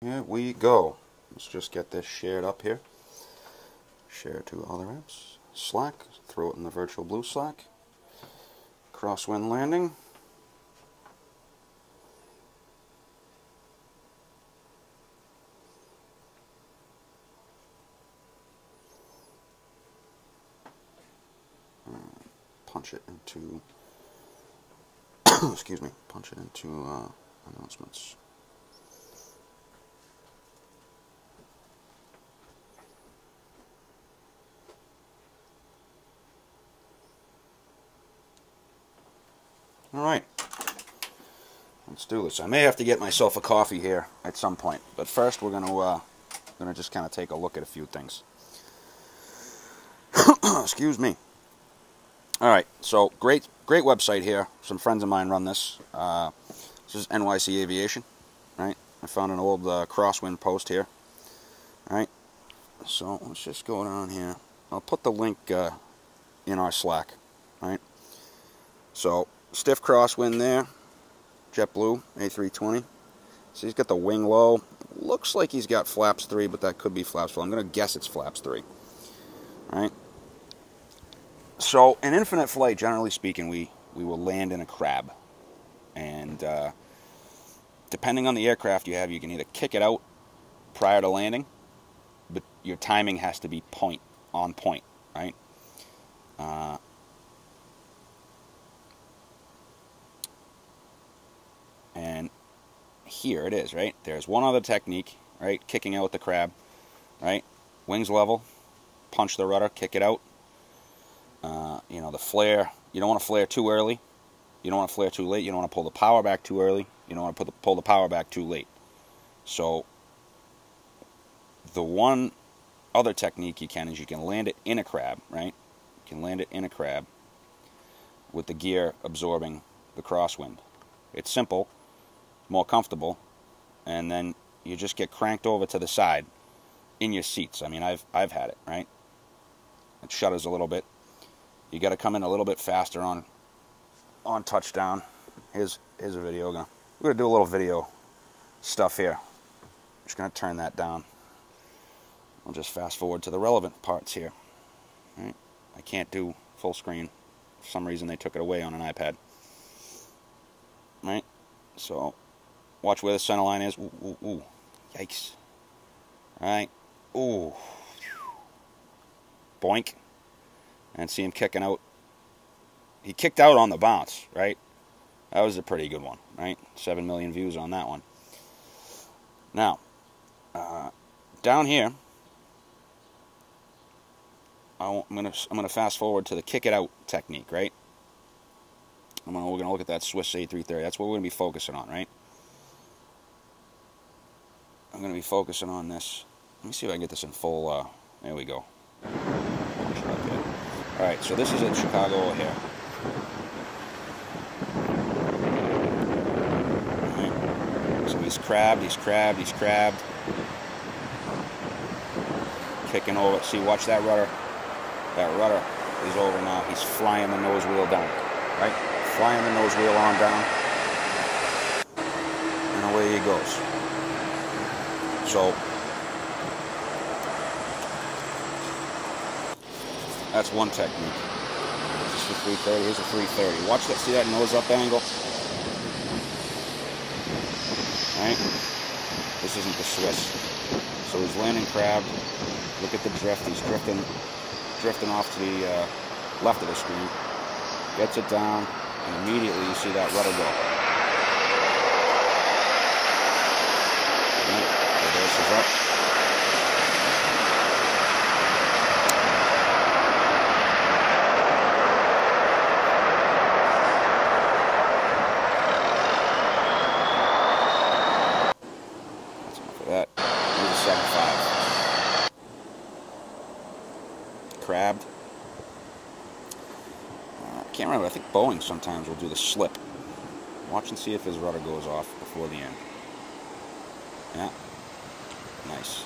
Here we go. Let's just get this shared up here. Share to other apps. Slack. Throw it in the virtualBlue Slack. Crosswind Landing. Punch it into excuse me, punch it into announcements. Alright, let's do this. I may have to get myself a coffee here at some point, but first we're gonna just kind of take a look at a few things. Excuse me. Alright, so great website here. Some friends of mine run this. This is NYC Aviation, right? I found an old Crosswind post here. Alright, so let's just go down here. I'll put the link in our Slack. Alright, so stiff crosswind there, JetBlue A320. So he's got the wing low. Looks like he's got flaps 3, but that could be flaps 4. I'm going to guess it's flaps 3. Alright. So in infinite flight, generally speaking, we will land in a crab. And depending on the aircraft you have, you can either kick it out prior to landing, but your timing has to be on point, right? And here it is, right? There's one other technique, right? Kicking out the crab, right? Wings level, punch the rudder, kick it out. You know, the flare, you don't want to flare too early. You don't want to flare too late. You don't want to pull the power back too early. You don't want to pull the power back too late. So the one other technique you can is you can land it in a crab, right? You can land it in a crab with the gear absorbing the crosswind. It's simple, more comfortable, and then you just get cranked over to the side in your seats. I mean, I've had it, right? It shudders a little bit. You got to come in a little bit faster on touchdown. Here's a video. We're gonna do a little video stuff here. Just gonna turn that down. I'll just fast forward to the relevant parts here. Right? I can't do full screen. For some reason they took it away on an iPad. Right? So watch where the center line is. Ooh, ooh, ooh. Yikes. Alright. Ooh. Boink. And see him kicking out. He kicked out on the bounce, right? That was a pretty good one, right? 7 million views on that one. Now, down here, I'm gonna fast forward to the kick it out technique, right? We're gonna look at that Swiss A330. That's what we're gonna be focusing on, right? I'm gonna be focusing on this. Let me see if I can get this in full. There we go. All right, so this is at Chicago O'Hare. Right. So he's crabbed. Kicking over. See, watch that rudder. That rudder is over now. He's flying the nose wheel down. Right? Flying the nose wheel on down. And away he goes. So that's one technique. This is the 330. Here's a 330. Watch that. See that nose up angle? Right? This isn't the Swiss. So he's landing crabbed. Look at the drift. He's drifting off to the left of the screen. Gets it down, and immediately you see that rudder go. Right? Reverses up. That. Here's a 7.5. Crabbed. I can't remember. I think Boeing sometimes will do the slip. Watch and see if his rudder goes off before the end. Yeah. Nice.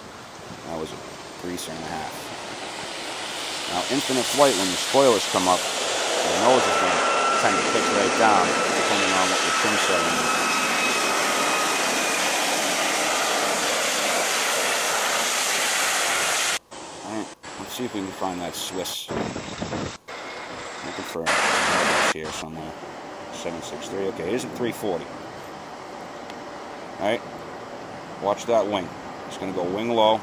That was a greaser and a half. Now, infinite flight, when the spoilers come up, the nose is going to tend to pitch right down, depending on what the trim setting is. see if we can find that Swiss. Looking for a Airbus here somewhere. 763. Okay, here's a 340. Alright. Watch that wing. He's going to go wing low,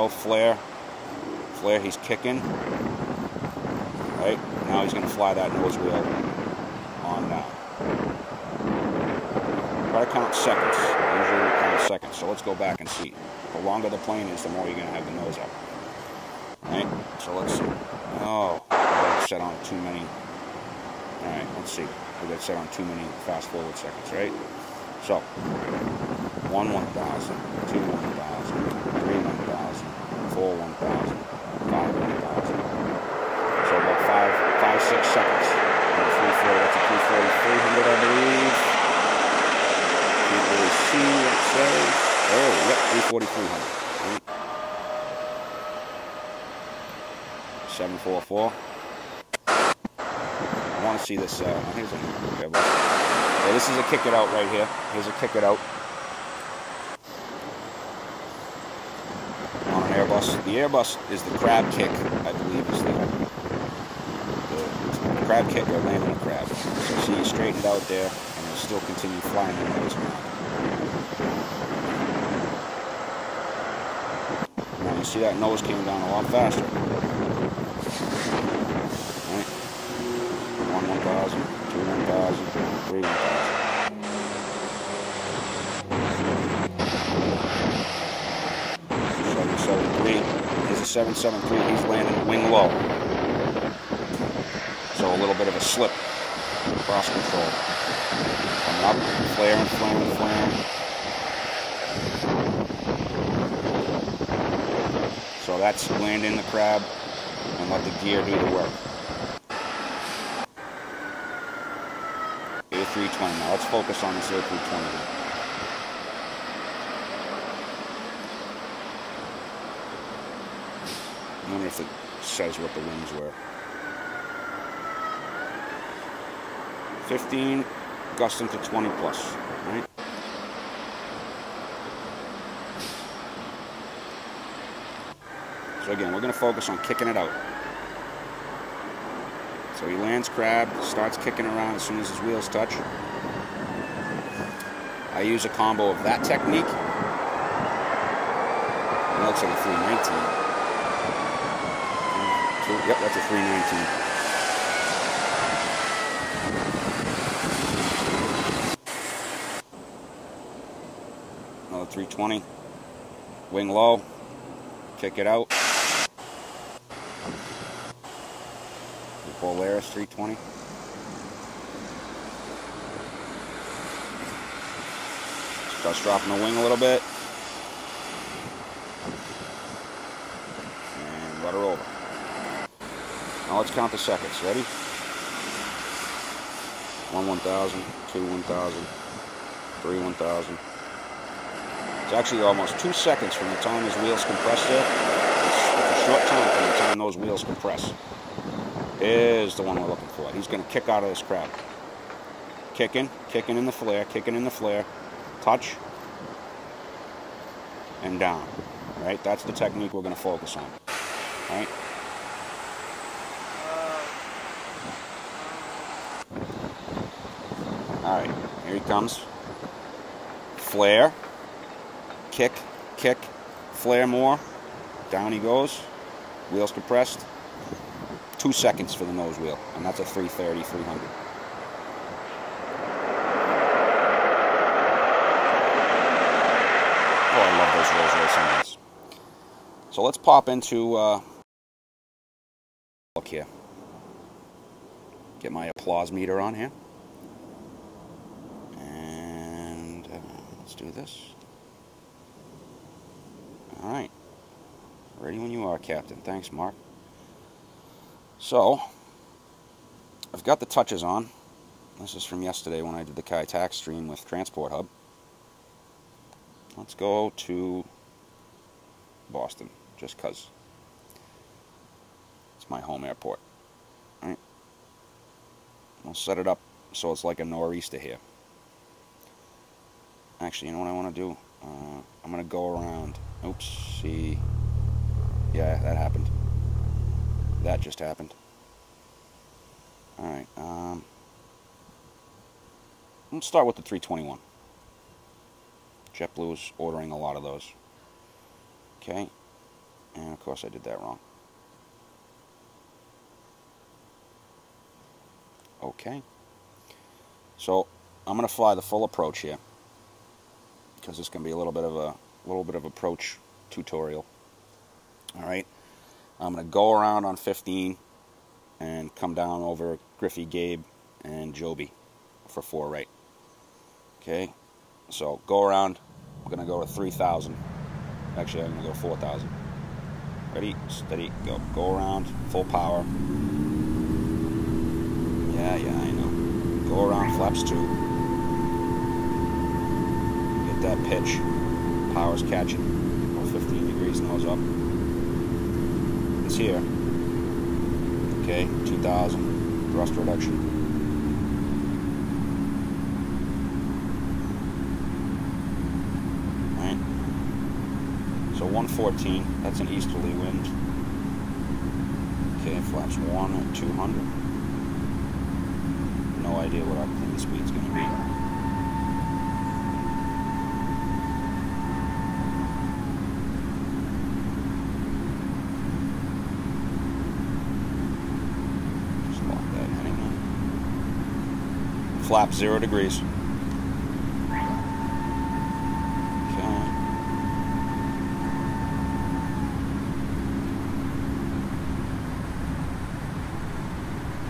flare. Flare, he's kicking. Right? Now he's going to fly that nose wheel on now. Try to count seconds. Usually we count seconds. So let's go back and see. The longer the plane is, the more you're going to have the nose up. Right? So let's see. Oh, I got set on too many. Alright, let's see. We got set on too many fast forward seconds, right? So, 1 1,000, 2 1,000, 3 1,000, 4 1,000, 5 1,000. So about 5, 6 seconds. And 340, that's a 340, 300, I believe. Can't really see what it says. Oh, yep, 340, 300. 744. I want to see this. Here's a Airbus. So this is a kick it out right here. Here's a kick it out on an Airbus. The Airbus is the crab kick, I believe, is the crab kick or landing a crab. So see, you straighten it out there, and it'll still continue flying the nose around. Now you see that nose came down a lot faster. 1,000, 2 1,000, 3 1,000. Here's a 773. He's landing wing low. So a little bit of a slip. Cross control. Coming up, flaring, flaring, flaring. So that's landing the crab and let the gear do the work. A320. Now let's focus on this A320 here. I wonder if it says what the wings were. 15, gusting to 20 plus, right? So again, we're going to focus on kicking it out. So he lands crab, starts kicking around as soon as his wheels touch. I use a combo of that technique. It looks like a 319. Yep, that's a 319. Another 320. Wing low. Kick it out. Polaris 320. Starts dropping the wing a little bit. And rudder over. Now let's count the seconds. Ready? 1 1,000, 2 1,000, 3 1,000. It's actually almost 2 seconds from the time his wheels compress there. It's a short time from the time those wheels compress. Is the one we're looking for. He's going to kick out of this crab. Kicking in the flare, touch, and down. Right? That's the technique we're going to focus on. Right? Alright, here he comes. Flare, kick, flare more. Down he goes. Wheels compressed. 2 seconds for the nose wheel, and that's a 330, 300. Oh, I love those Rolls-Royce engines. So let's pop into, look here. Get my applause meter on here. And let's do this. All right. Ready when you are, Captain. Thanks, Mark. So, I've got the touches on. This is from yesterday when I did the Kai tax stream with Transport Hub. Let's go to Boston, just because it's my home airport. All right. I'll set it up so it's like a nor'easter here. Actually, you know what I want to do? I'm going to go around. Oops, see. Yeah, that happened. that just happened. Alright, let's start with the 321. JetBlue is ordering a lot of those. Okay, and of course I did that wrong. Okay, so I'm going to fly the full approach here, because it's going to be a little bit of approach tutorial. Alright, I'm going to go around on 15 and come down over Griffey, Gabe, and Joby for 4 right. Okay, so go around. We're going to go to 3,000. Actually, I'm going to go 4,000. Ready, steady, go. Go around, full power. Yeah, I know. Go around, flaps 2. Get that pitch. Power's catching. Go 15 degrees, nose up. It's here. Okay, 2,000. Thrust reduction. So 114, that's an easterly wind. Okay, flaps 1 at 200. No idea what our clean speed's going to be. Just lock that heading in. Flap 0 degrees.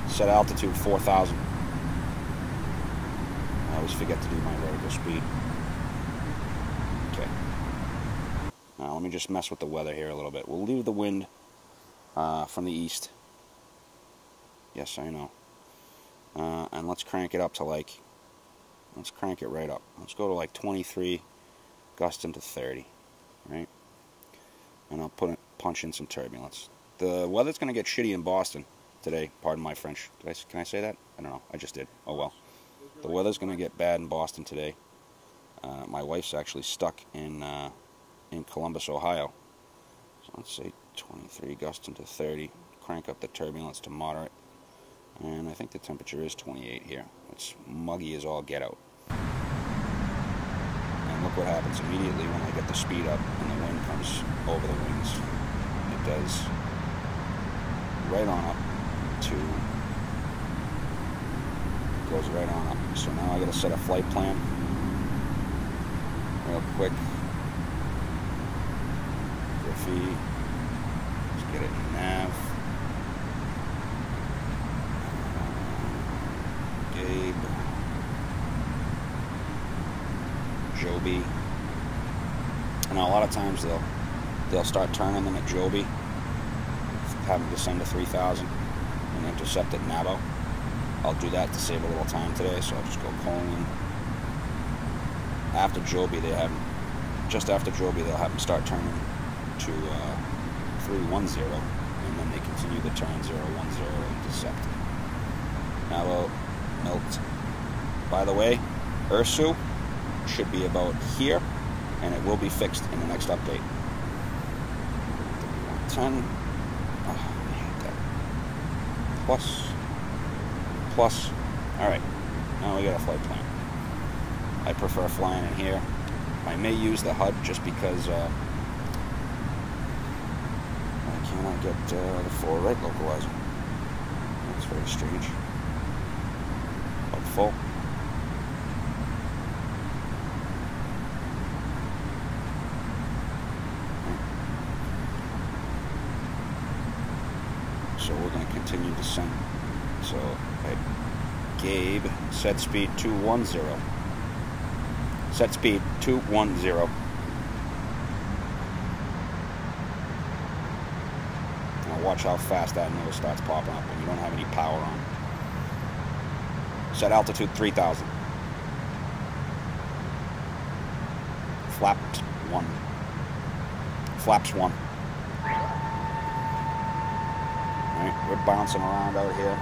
Set altitude 4,000. I always forget to do my vertical speed. Okay. Now let me just mess with the weather here a little bit. We'll leave the wind from the east. Yes, I know. And let's crank it up to let's crank it right up. Let's go to like 23, gusting to 30, right? And I'll punch in some turbulence. The weather's going to get shitty in Boston today. Pardon my French. Can I say that? I don't know. I just did. Oh well. The weather's going to get bad in Boston today. My wife's actually stuck in Columbus, Ohio. So let's say 23, gusting to 30. Crank up the turbulence to moderate. And I think the temperature is 28 here. It's muggy as all get out. And look what happens immediately when I get the speed up and the wind comes over the wings. It does right on up. Goes right on up. So now I got to set a flight plan real quick. Griffey, let's get it in nav. Gabe, Joby. Now a lot of times they'll start turning them at Joby, have them descend to 3,000. And intercept at Nabo. I'll do that to save a little time today, so I'll just go Colin. After Joby, just after Joby, they'll have them start turning to 310, and then they continue the turn 010 intercept. Nabo, Milt. By the way, Ursu should be about here, and it will be fixed in the next update. 10. Plus. Alright, now we got a flight plan. I prefer flying in here. I may use the HUD just because I cannot get the 4 right localizer. That's very strange. Up full. So we're going to continue descent. So Gabe, set speed 210. Set speed 210. Now watch how fast that nose starts popping up when you don't have any power on. Set altitude 3,000. Flaps 1. Flaps 1. Alright, we're bouncing around out here.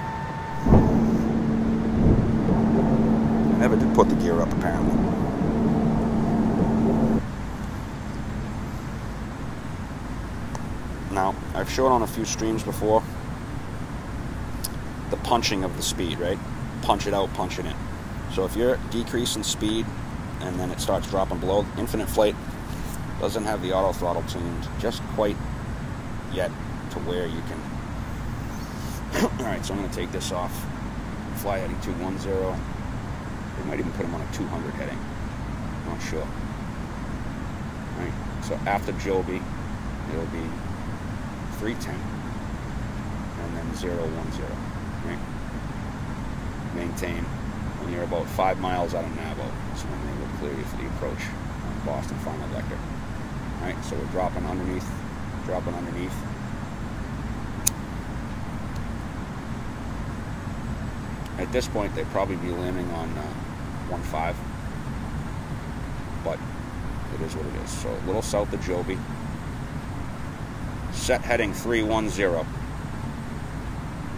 I never did put the gear up apparently. Now, I've showed on a few streams before punching of the speed, right? Punch it out, punch it in. So if you're decreasing speed and then it starts dropping below, infinite flight doesn't have the auto throttle tuned just quite yet to where you can. Alright, so I'm going to take this off. Fly heading 210. They might even put them on a 200 heading. I'm not sure. Alright, so after Joby, it'll be 310 and then 010. Right? Maintain. When you're about 5 miles out of Navo, that's when they will clear you for the approach on Boston Final Vector. Alright, so we're dropping underneath. At this point, they'd probably be landing on 1.5, but it is what it is. So a little south of Joby. Set heading 310. We're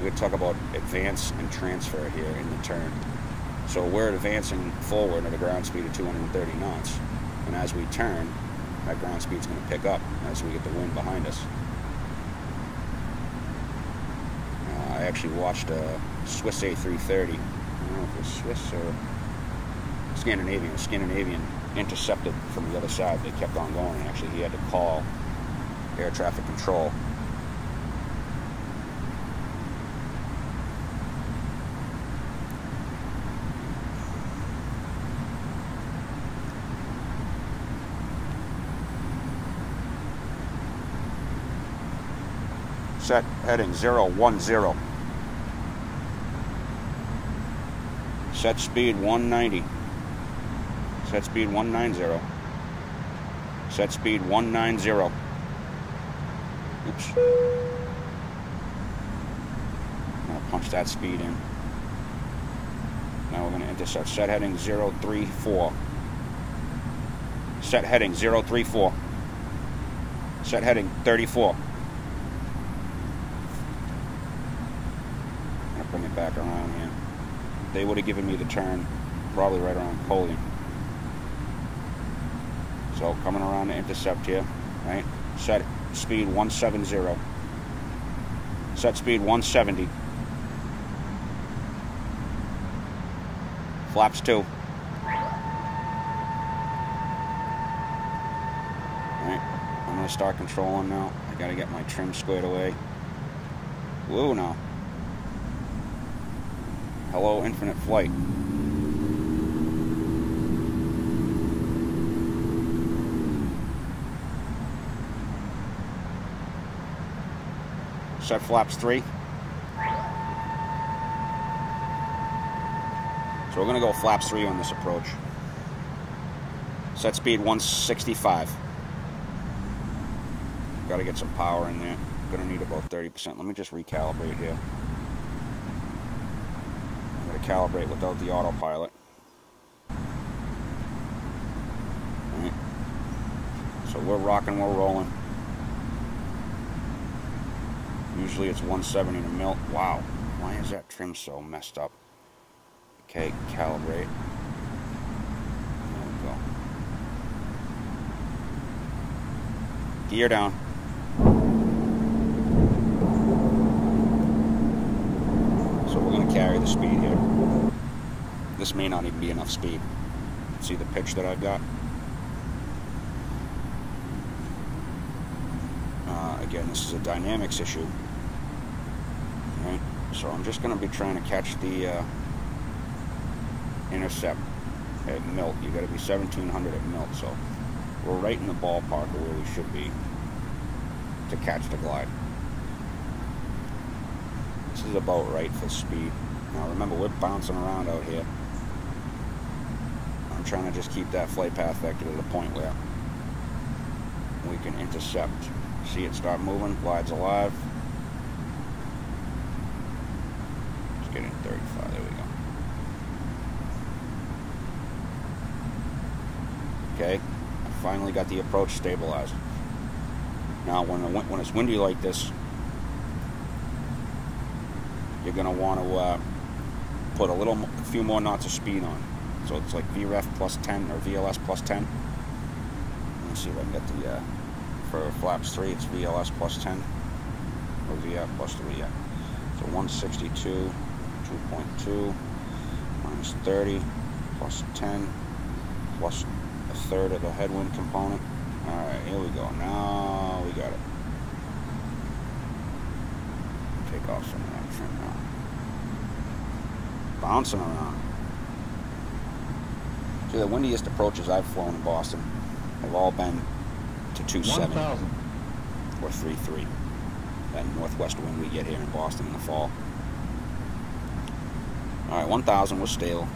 going to talk about advance and transfer here in the turn. So we're advancing forward at a ground speed of 230 knots, and as we turn, that ground speed's going to pick up as we get the wind behind us. I actually watched a Swiss A330. I don't know if it was Swiss or Scandinavian intercepted from the other side. They kept on going, and actually he had to call air traffic control. Set heading 010. Set speed 190. Set speed 190. Set speed 190. Oops. I'll punch that speed in. Now we're going to intercept. Set heading 034. Set heading 034. Set heading 34. Bring it back around here. They would have given me the turn probably right around Polian. So coming around to intercept here, right? Set speed 170. Set speed 170. Flaps 2. Alright, I'm going to start controlling now. I got to get my trim squared away. Whoa now. Hello, infinite flight. Set flaps 3. So we're going to go flaps 3 on this approach. Set speed 165. Got to get some power in there. Going to need about 30%. Let me just recalibrate here. Calibrate without the autopilot. Right. So we're rocking, we're rolling. Usually it's 170 to mil. Wow, why is that trim so messed up? Okay, calibrate. There we go. Gear down. So we're going to carry the speed here. This may not even be enough speed. See the pitch that I've got? Again, this is a dynamics issue. Right? So I'm just going to be trying to catch the intercept at Milt. You got to be 1700 at Milt. So we're right in the ballpark of where we should be to catch the glide. This is about right for speed. Now remember, we're bouncing around out here. I'm trying to just keep that flight path vector to the point where we can intercept. See it start moving, glide's alive. Let's get in 35, there we go. Okay, I finally got the approach stabilized. Now when it's windy like this, you're going to want to put a few more knots of speed on. So it's like VREF plus 10 or VLS plus 10. Let me see if I can get the, for flaps 3, it's VLS plus 10 or VF plus 3, yeah. So 162, 2.2 minus 30 plus 10 plus a third of the headwind component. Alright, here we go. Now we got it. Take off some of that trim now. Bouncing around. See, the windiest approaches I've flown in Boston have all been to 270 or 3.3. That northwest wind we get here in Boston in the fall. Alright, 1,000 was stable.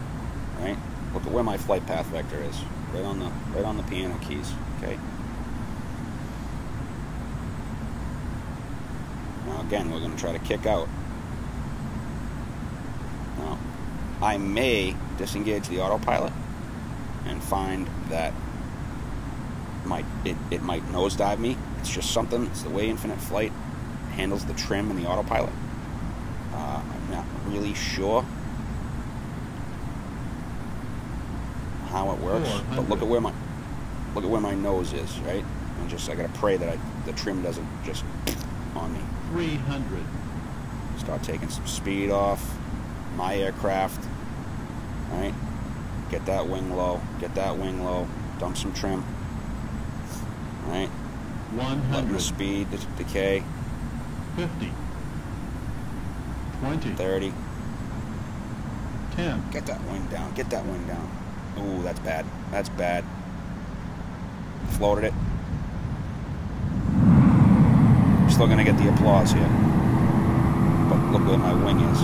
Right? Look at where my flight path vector is. Right on the piano keys. Okay. Now again, we're going to try to kick out. Now, I may disengage the autopilot and find that it might nosedive me. It's just something. It's the way Infinite Flight handles the trim and the autopilot. I'm not really sure how it works, but look at where my nose is, right? And I gotta pray that the trim doesn't just on me. 300. Start taking some speed off. My aircraft, right? Get that wing low. Get that wing low. Dump some trim. Right? 100. Letting the speed decay. 50. 20. 30. 10. Get that wing down. Get that wing down. Ooh, that's bad. That's bad. Floated it. Still gonna get the applause here. But look where my wing is.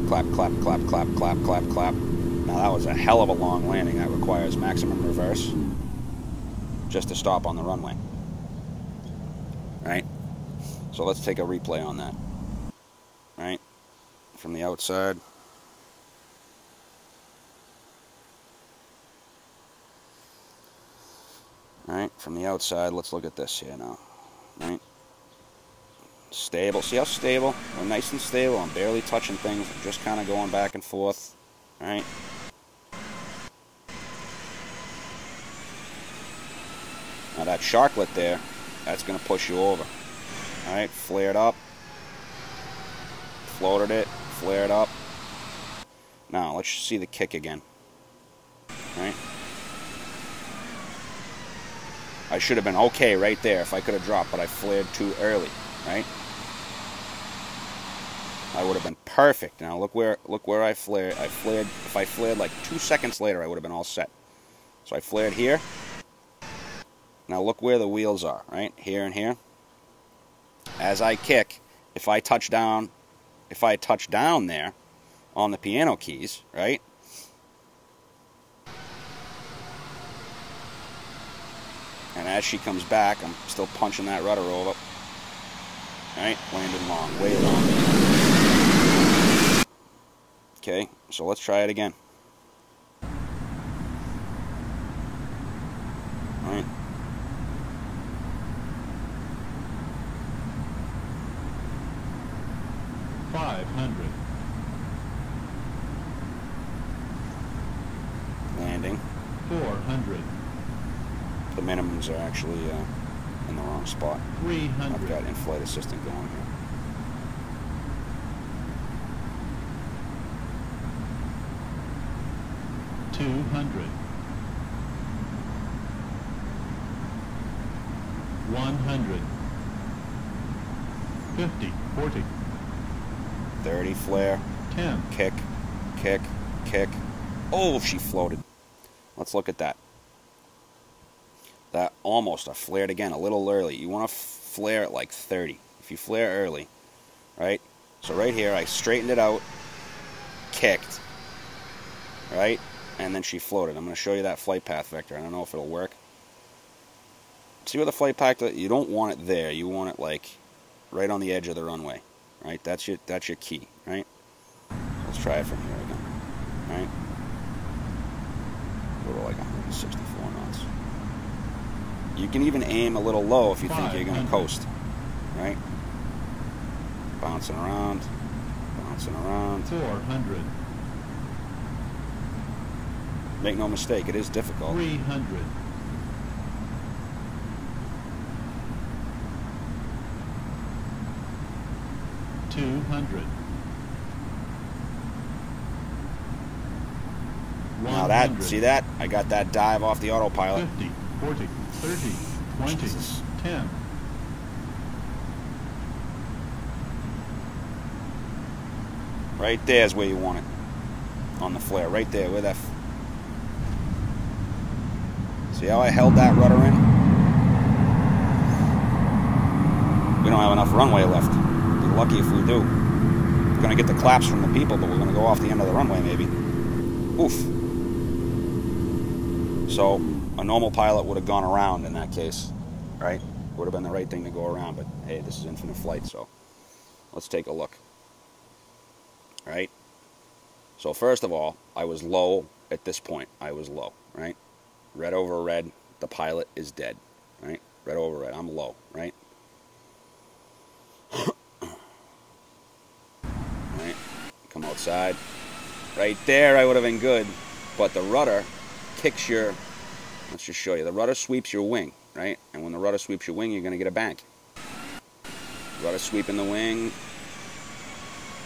Clap, clap, clap, clap, clap, clap, clap. Now that was a hell of a long landing. That requires maximum reverse just to stop on the runway. Right? So let's take a replay on that. Right? From the outside. Right? From the outside, let's look at this here now. Right? Stable. See how stable? We're nice and stable. I'm barely touching things. I'm just kind of going back and forth. Right? Now that sharklet there, that's going to push you over. Alright, flared up. Floated it, flared up. Now, let's see the kick again. Right? I should have been okay right there if I could have dropped, but I flared too early. Right? I would have been perfect. Now look where I flared. If I flared like 2 seconds later, I would have been all set. So I flared here. Now look where the wheels are, right? Here and here. As I kick, if I touch down there on the piano keys, right? And as she comes back, I'm still punching that rudder over. Right? Landed long, way long. Okay, so let's try it again. Right? Landing. 400. The minimums are actually in the wrong spot. 300. I've got in-flight assistant going here. $200. 100. 50. 40. 30 flare. 10. Kick, kick, kick. Oh, she floated. Let's look at that. That almost, I flared again a little early. You want to flare at like 30. If you flare early, right? So right here, I straightened it out, kicked, right? And then she floated. I'm going to show you that flight path vector. I don't know if it'll work. See where the flight path, you don't want it there. You want it like right on the edge of the runway, right? That's your key, right? Let's try it from here again, right? Go to like 164 knots. You can even aim a little low if you think you're going to coast, right? Bouncing around, bouncing around. 400. Make no mistake, it is difficult. 300. 200. Now that, see that? I got that dive off the autopilot. 50, 40, 30, 20, Jesus. 10. Right there's where you want it. On the flare, right there, where that... See how I held that rudder in? We don't have enough runway left. Be lucky if we do. We're going to get the claps from the people, but we're going to go off the end of the runway, maybe. Oof. So, a normal pilot would have gone around in that case, right? Would have been the right thing to go around, but hey, this is infinite flight, so let's take a look. Right? So first of all, I was low at this point. I was low, right? Red over red, the pilot is dead, right? Red over red, I'm low, right? Right? Come outside. Right there, I would have been good, but the rudder kicks your, let's just show you, the rudder sweeps your wing, right? And when the rudder sweeps your wing, you're going to get a bank. Rudder sweeping the wing,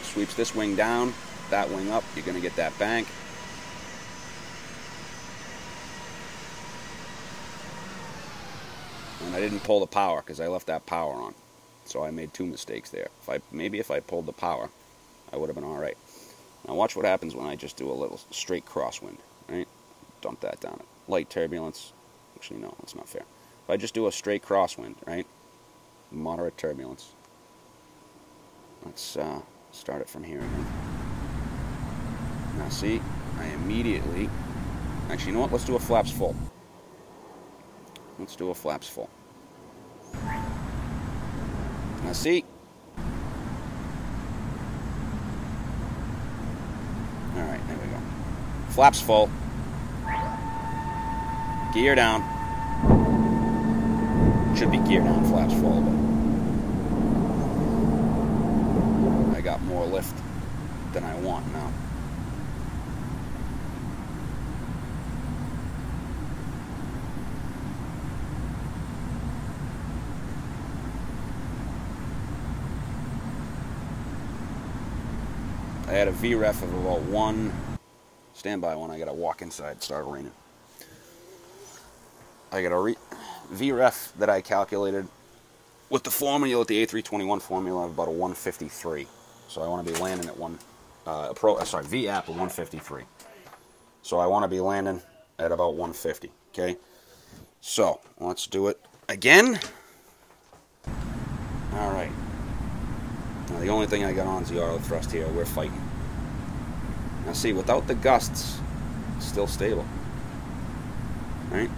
sweeps this wing down, that wing up, you're going to get that bank. And I didn't pull the power because I left that power on. So I made two mistakes there. Maybe if I pulled the power, I would have been all right. Now watch what happens when I just do a little straight crosswind, right? Dump that down. Light turbulence. Actually, no, that's not fair. If I just do a straight crosswind, right? Moderate turbulence. Let's start it from here again. Now see, I immediately... Actually, you know what? Let's do a flaps full. Let's do a flaps full. Now see... Alright, there we go. Flaps full. Gear down. Should be gear down, flaps full, but I got more lift than I want now. I had a VREF of about 1. Standby one. I gotta walk inside. Start raining. I got a VREF that I calculated with the formula, with the A321 formula, of about a 153. So I want to be landing at VAP of 153. So I want to be landing at about 150. Okay. So let's do it again. All right. Now the only thing I got on is the auto thrust here. We're fighting. Now see, without the gusts, it's still stable. Right?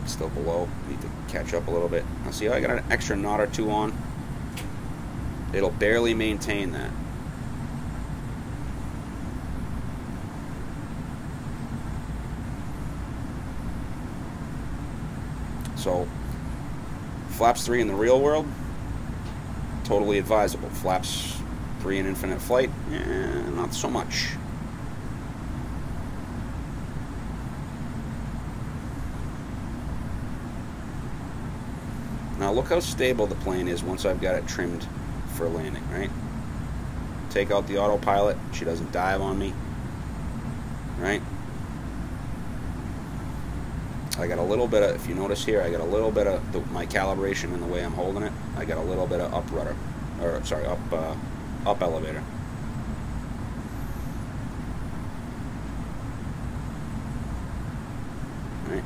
Still below. Need to catch up a little bit. Now see how I got an extra knot or two on? It'll barely maintain that. So, flaps 3 in the real world, totally advisable. Flaps 3 in infinite flight, not so much. Now look how stable the plane is once I've got it trimmed for landing, right? Take out the autopilot, she doesn't dive on me, right? I got a little bit of, if you notice here, I got a little bit of my calibration in the way I'm holding it. I got a little bit of up rudder, or sorry, up elevator. Right.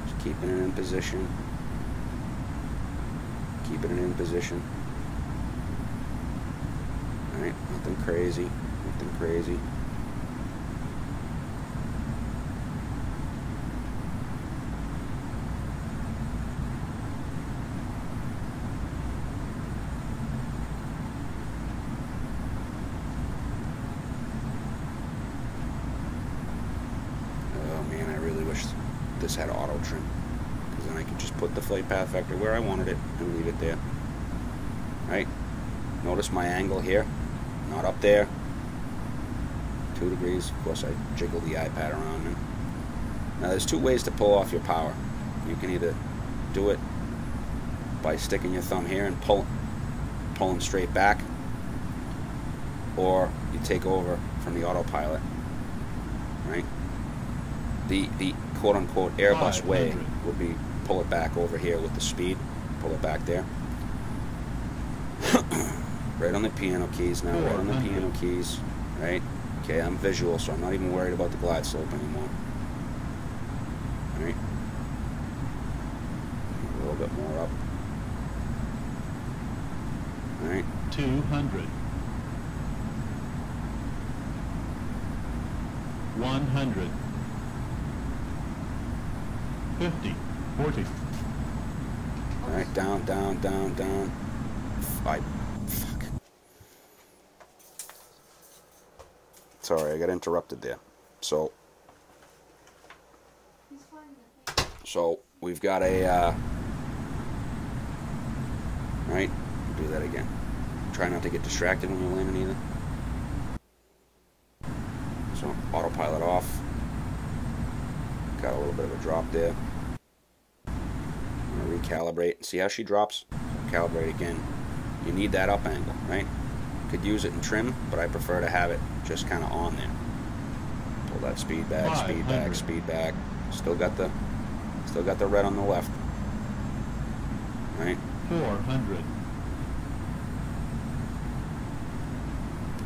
Just keeping it in position. Keeping it in position. All right, nothing crazy, nothing crazy. This had auto trim, because then I could just put the flight path vector where I wanted it and leave it there. Right? Notice my angle here, not up there. 2 degrees. Of course, I jiggle the iPad around. Now, there's 2 ways to pull off your power. You can either do it by sticking your thumb here and pulling straight back, or you take over from the autopilot, right? The quote-unquote Airbus way would be pull it back over here with the speed, pull it back there. Right on the piano keys now, right on the piano keys, right? Okay, I'm visual, so I'm not even worried about the glide slope anymore. Right? A little bit more up. Right? 200. 100. 50. 40. Alright, down, down, down, down. Fuck. Sorry, I got interrupted there. So we've got a, right? Do that again. Try not to get distracted when you're landing either. So autopilot off. Got a little bit of a drop there. I'm going to recalibrate. See how she drops? Calibrate again. You need that up angle, right? Could use it in trim, but I prefer to have it just kind of on there. Pull that speed back, speed back, speed back. Still got the red on the left. Right? 400.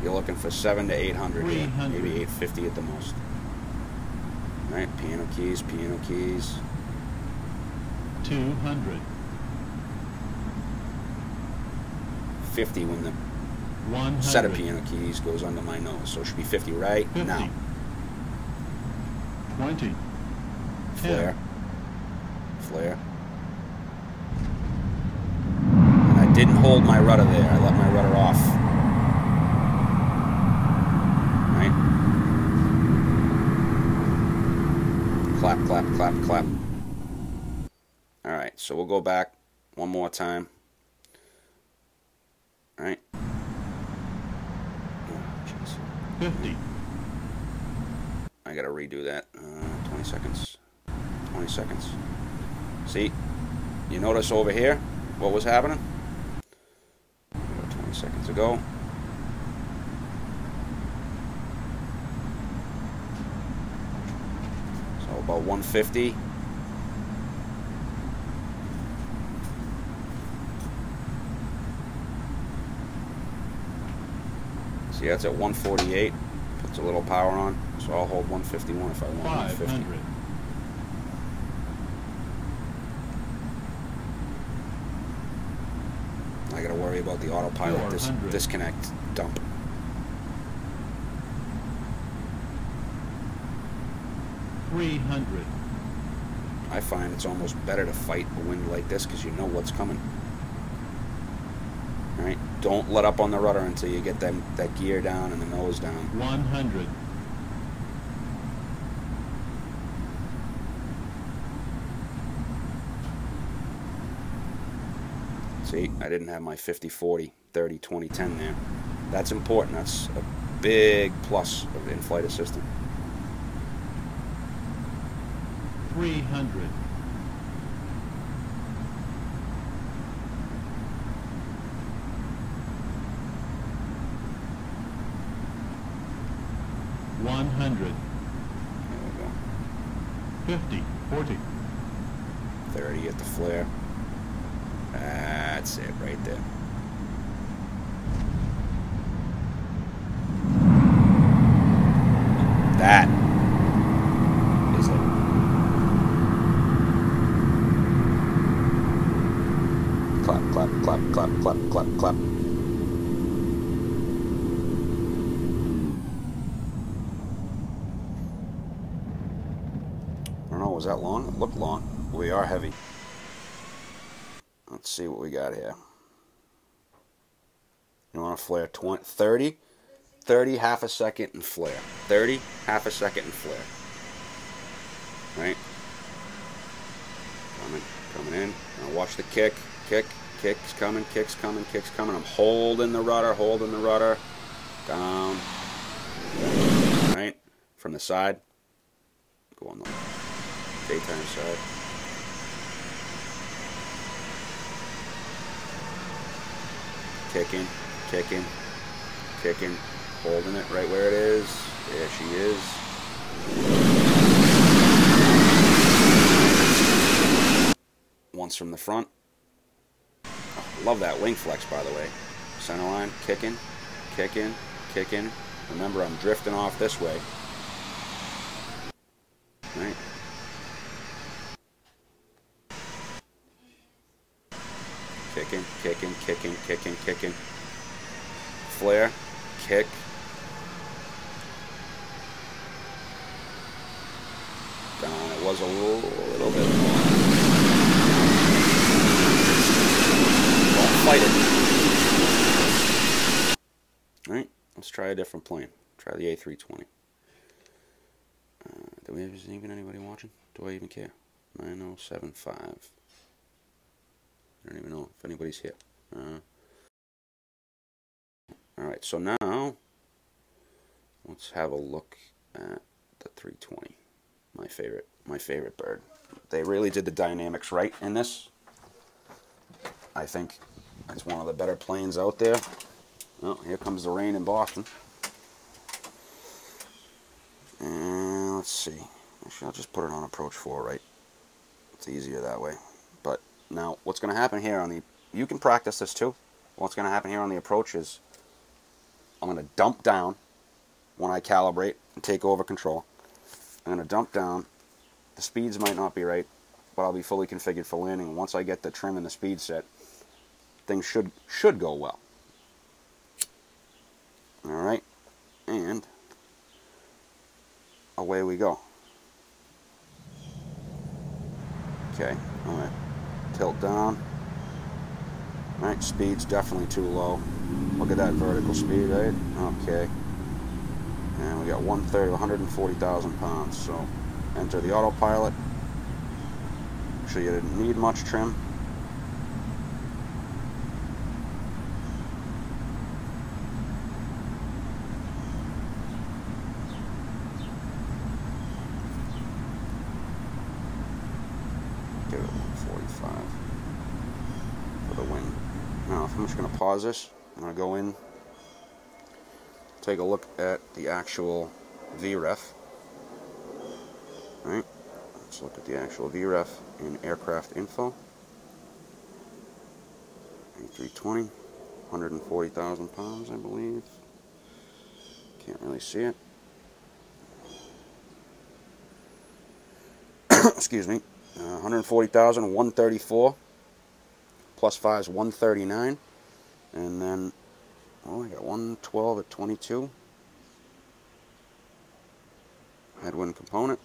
You're looking for 700 to 800 here, maybe 850 at the most. Right? Piano keys, piano keys. 200. 50 when the 100. set of piano keys goes under my nose. So it should be 50 right 50. now. 20. Flare. Flare. And I didn't hold my rudder there. I let my rudder off. Right? Clap, clap, clap, clap. Alright, so we'll go back one more time. Alright. 50. I gotta redo that. 20 seconds. 20 seconds. See? You notice over here what was happening? 20 seconds ago. So about 150. See, that's at 148. Puts a little power on, so I'll hold 151 if I want 150. 500. I gotta worry about the autopilot disconnect dump. 300. I find it's almost better to fight a wind like this because you know what's coming. Right? Don't let up on the rudder until you get that gear down and the nose down. 100. See, I didn't have my 50, 40, 30, 20, 10 there. That's important. That's a big plus of in-flight assistant. 300. 100. There we go. 50. 40. 30 at the flare. That's it right there. That is it. Clap, clap, clap, clap, clap, clap, clap. I don't know, was that long? It looked long. We are heavy. Let's see what we got here. You want to flare 20, 30? 30, half a second, and flare. 30, half a second, and flare. Right? Coming in. Now watch the kick. Kick's coming, kick's coming, kick's coming. I'm holding the rudder. Down. Right? From the side. Go on the daytime side. kicking, kicking, kicking, holding it right where it is. There she is. Once from the front. Love that wing flex, by the way. Center line, kicking, kicking, kicking. Remember, I'm drifting off this way. Right. Kicking, kicking, kicking, kicking, kicking. Flare, kick. Down. It was a little bit more. Don't fight it. Alright, let's try a different plane. Try the A320. Do we have even anybody watching? Do I even care? 9075. I don't even know if anybody's here. Alright, so now let's have a look at the 320. My favorite bird. They really did the dynamics right in this. I think it's one of the better planes out there. Oh, here comes the rain in Boston. And let's see. Actually, I'll just put it on approach 4, right? It's easier that way. But now, what's going to happen here on the... You can practice this too. What's going to happen here on the approach is I'm going to dump down when I calibrate and take over control. I'm going to dump down. The speeds might not be right, but I'll be fully configured for landing. And once I get the trim and the speed set, things should go well. Alright, and away we go. Okay, I'm going to tilt down. Alright, speed's definitely too low. Look at that vertical speed, right? Okay. And we got 140,000 pounds. So enter the autopilot. Actually, you didn't need much trim. Give it 145 for the wind. Now, if I'm just going to pause this, I'm going to go in, take a look at the actual VREF. Alright, let's look at the actual VREF in aircraft info. A320, 140,000 pounds, I believe. Can't really see it. Excuse me. 140,000, 134. Plus 5 is 139. And then, oh, I got 112 at 22. Headwind component.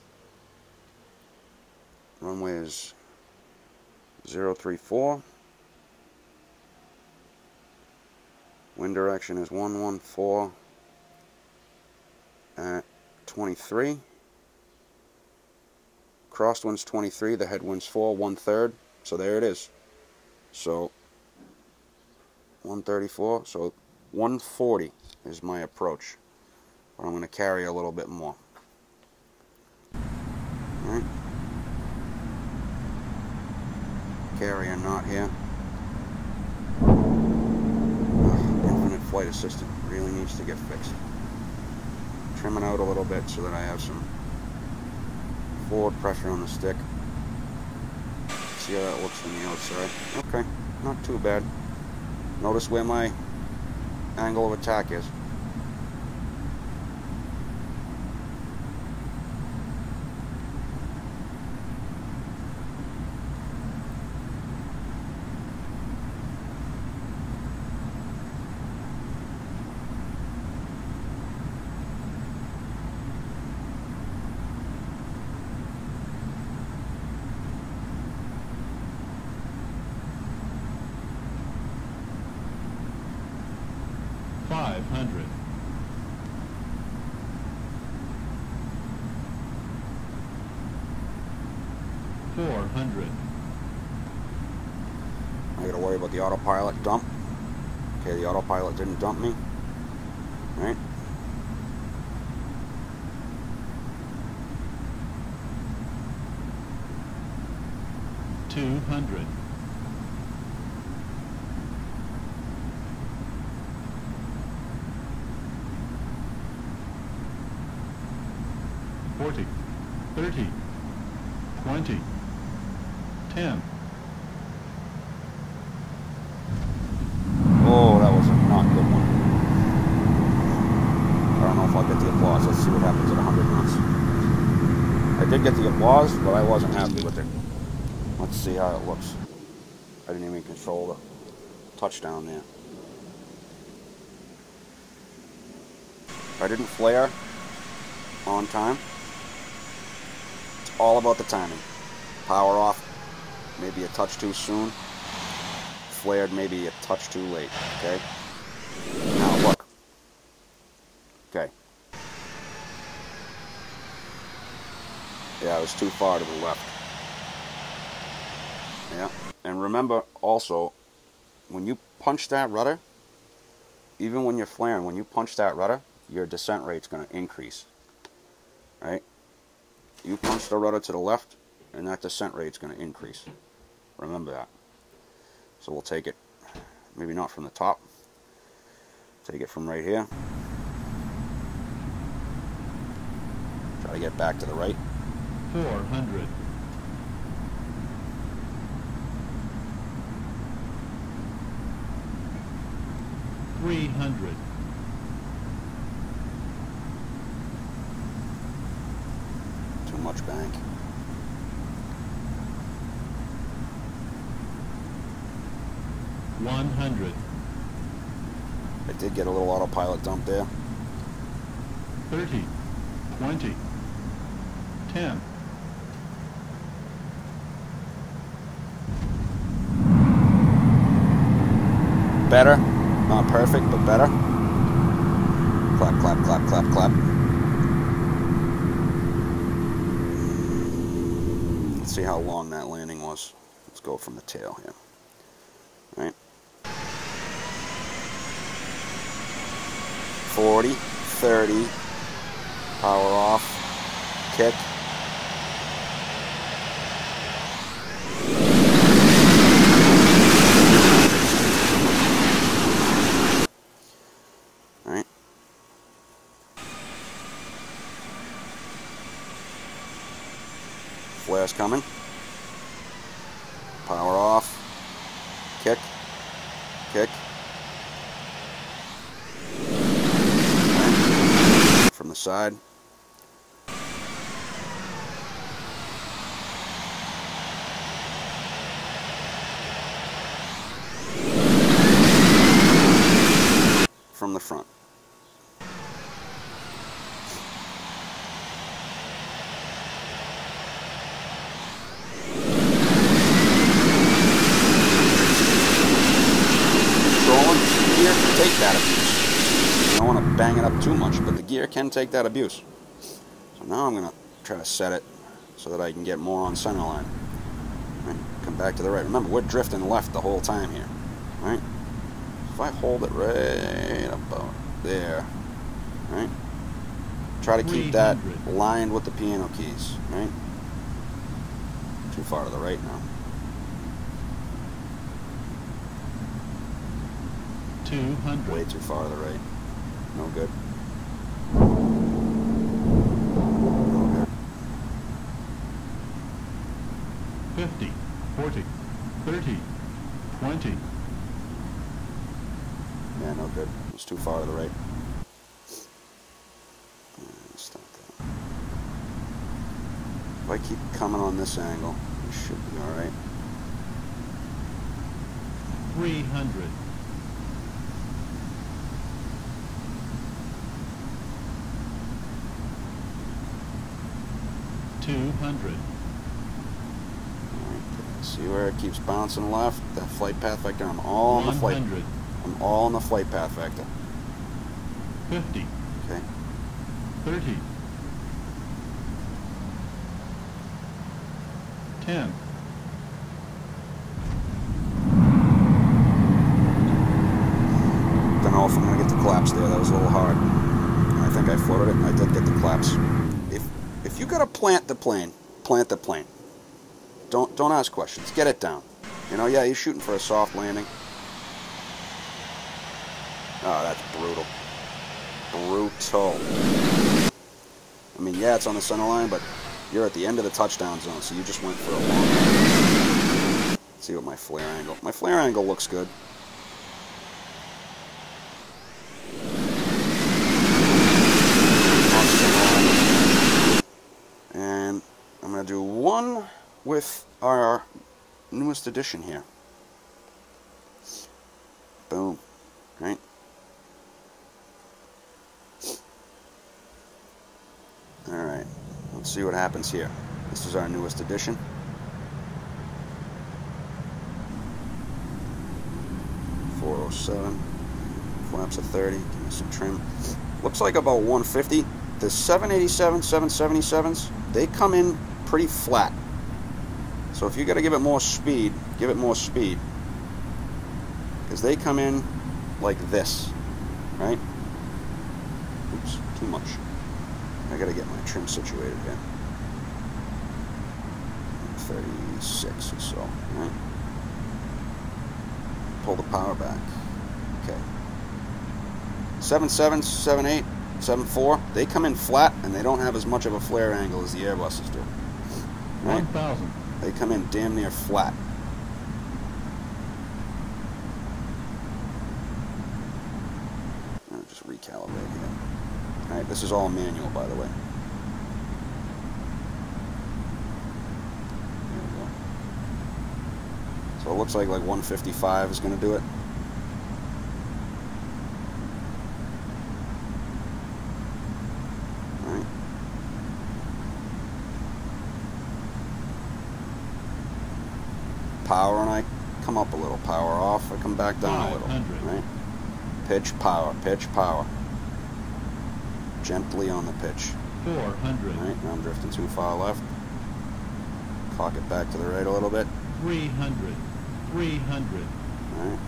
Runway is 034. Wind direction is 114 at 23. Crosswinds 23, the headwinds 4, 1/3. So there it is. So 134, so 140 is my approach. But I'm going to carry a little bit more. Alright. Carrier not here. Infinite flight assistant really needs to get fixed. Trim it out a little bit so that I have some forward pressure on the stick. See how that looks from the outside. Okay, not too bad. Notice where my angle of attack is. $500. 400. I gotta worry about the autopilot dump. Okay, the autopilot didn't dump me. Right? $200. 40, 30, 20, 10. Oh, that was a not good one. I don't know if I'll get the applause. Let's see what happens at 100 knots. I did get the applause, but I wasn't happy with it. Let's see how it looks. I didn't even control the touchdown there. I didn't flare on time. It's all about the timing. Power off, maybe a touch too soon. Flared maybe a touch too late, okay? Now look. Okay. Yeah, it was too far to the left. Yeah. And remember also, when you punch that rudder, even when you're flaring, when you punch that rudder, your descent rate's going to increase. Right? You punch the rudder to the left, and that descent rate's going to increase. Remember that. So we'll take it, maybe not from the top, take it from right here. Try to get back to the right. 400, 300, 'Too much bank. 100, I did get a little autopilot dump there. 30, 20, 10. Better. Not perfect, but better. Clap, clap, clap, clap, clap. Let's see how long that landing was. Let's go from the tail here. All right. 40, 30, power off, kick. All right. Flare's coming. Power off, kick, kick. From the side. From the front. Controlling gear can take that abuse. I don't want to bang it up too much, but the gear can take that abuse. So now I'm going to try to set it so that I can get more on center line. Right, come back to the right. Remember, we're drifting left the whole time here. Right? If I hold it right about there, right? Try to keep that lined with the piano keys, right? Too far to the right now. 200, Way too far to the right. No good. No good. 50, 40, 30, 20. Yeah, no good. It was too far to the right. Stop that. If I keep coming on this angle, it should be alright. 300, 200, See where it keeps bouncing left? That flight path vector. I'm all on the flight. 100, I'm all on the flight path vector. 50, Okay. 30, 10. Don't know if I'm gonna get the claps there. That was a little hard. I think I floated it, and I did get the claps. If you gotta plant the plane, plant the plane. Don't ask questions. Get it down. You know, yeah, you're shooting for a soft landing. Oh, that's brutal. Brutal. I mean, yeah, it's on the center line, but you're at the end of the touchdown zone, so you just went for a long. Let's see what my flare angle. My flare angle looks good. And I'm going to do one with our newest addition here. Boom. Right? Alright. Let's see what happens here. This is our newest addition. .407. Flaps of 30. Give me some trim. Looks like about 150. The 787, 777s, they come in pretty flat. So if you got to give it more speed, give it more speed. Because they come in like this, right? Oops, too much. I got to get my trim situated here. 36 or so, right? Pull the power back. Okay. 7.7, 7.8, 7.4, they come in flat and they don't have as much of a flare angle as the Airbuses do. Right? 1,000. They come in damn near flat. I'll just recalibrate here. Alright, this is all manual, by the way. There we go. So it looks like 155 is going to do it. Alright. Power, and I come up a little. Power off, I come back down a little. 500. Right? Pitch, power, pitch, power. Gently on the pitch. 400. Right, now I'm drifting too far left. Cock it back to the right a little bit. 300. 300. Right.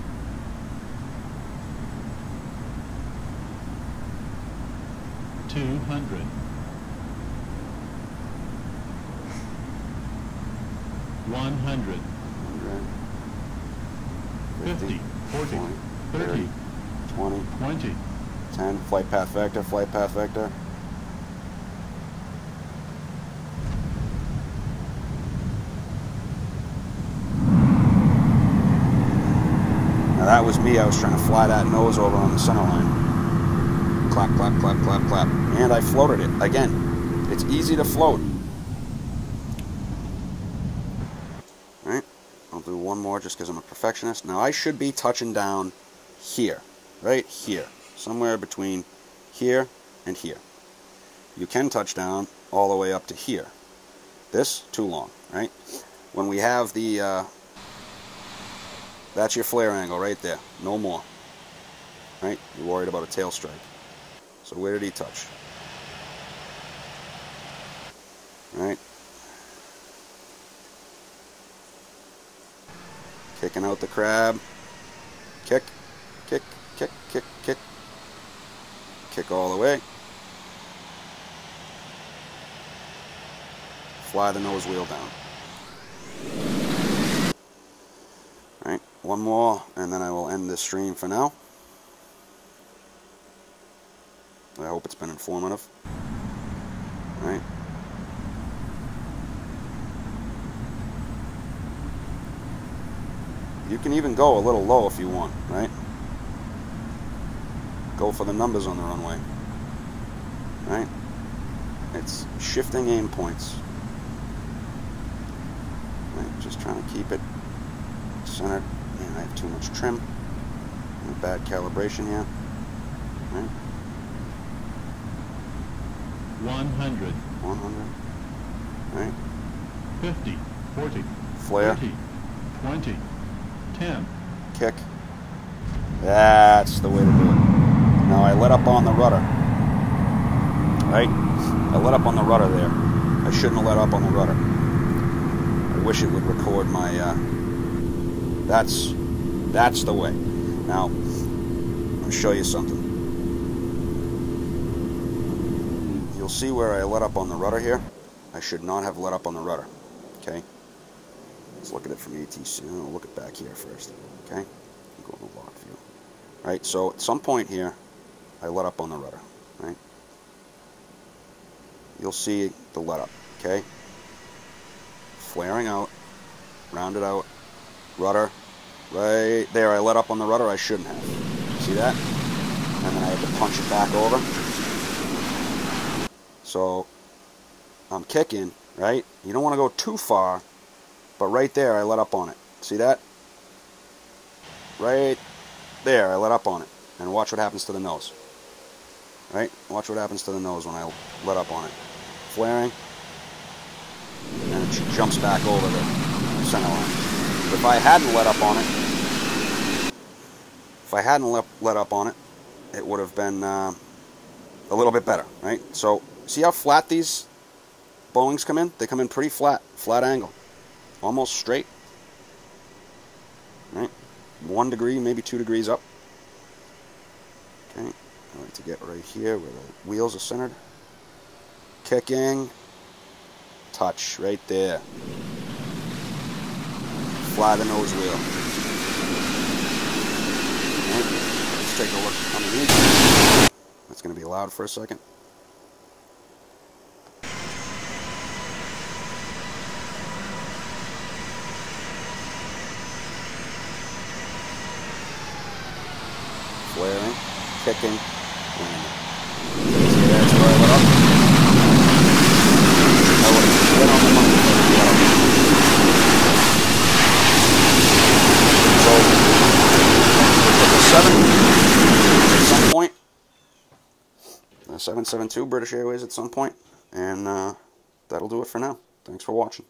$200. 100. 50. 40. 30. 20. 20. 10. Flight path vector, flight path vector. Now that was me. I was trying to fly that nose over on the center line. Clap, clap, clap, clap, clap. And I floated it. Again, it's easy to float. Alright, I'll do one more just because I'm a perfectionist. Now I should be touching down here. Right here. Somewhere between here and here. You can touch down all the way up to here. This, too long, right? When we have the, that's your flare angle right there. No more. Right? You're worried about a tail strike. So where did he touch? Right? Kicking out the crab. Kick, kick, kick, kick, kick. Kick all the way. Fly the nose wheel down. Alright, one more, and then I will end this stream for now. I hope it's been informative. Alright. You can even go a little low if you want, right? Go for the numbers on the runway. Right? It's shifting aim points. Right? Just trying to keep it centered. Man, I have too much trim. And bad calibration here. Right? 100. 100. Right? 50. 40. Flare. 30. 20. 10. Kick. That's the way to do it. Now I let up on the rudder. Right? I let up on the rudder there. I shouldn't have let up on the rudder. I wish it would record my, that's the way. Now, I'll show you something. You'll see where I let up on the rudder here. I should not have let up on the rudder. Okay? Let's look at it from ATC. I'll look at back here first. Okay? Go to the log view. Right? So at some point here, I let up on the rudder. Right? you'll see the let up, okay? Flaring out, rounded out, rudder, right there. I let up on the rudder, I shouldn't have. See that? And then I had to punch it back over. So I'm kicking, right? You don't want to go too far, but right there I let up on it. See that? Right there I let up on it. And watch what happens to the nose. Right? Watch what happens to the nose when I let up on it. Flaring, and it jumps back over the center line. If I hadn't let up on it, it would have been a little bit better, right? So, see how flat these bowings come in? They come in pretty flat angle, almost straight, right? 1 degree, maybe 2 degrees up. Okay, I like to get right here where the wheels are centered. Kicking, touch right there. Fly the nose wheel. Okay, let's take a look underneath. That's going to be loud for a second. Flaring, kicking, landing. See, that's where I let up. I would have lit on the monkey if I didn't let up. So, put the 7 at some point. The 772 British Airways at some point. And that'll do it for now. Thanks for watching.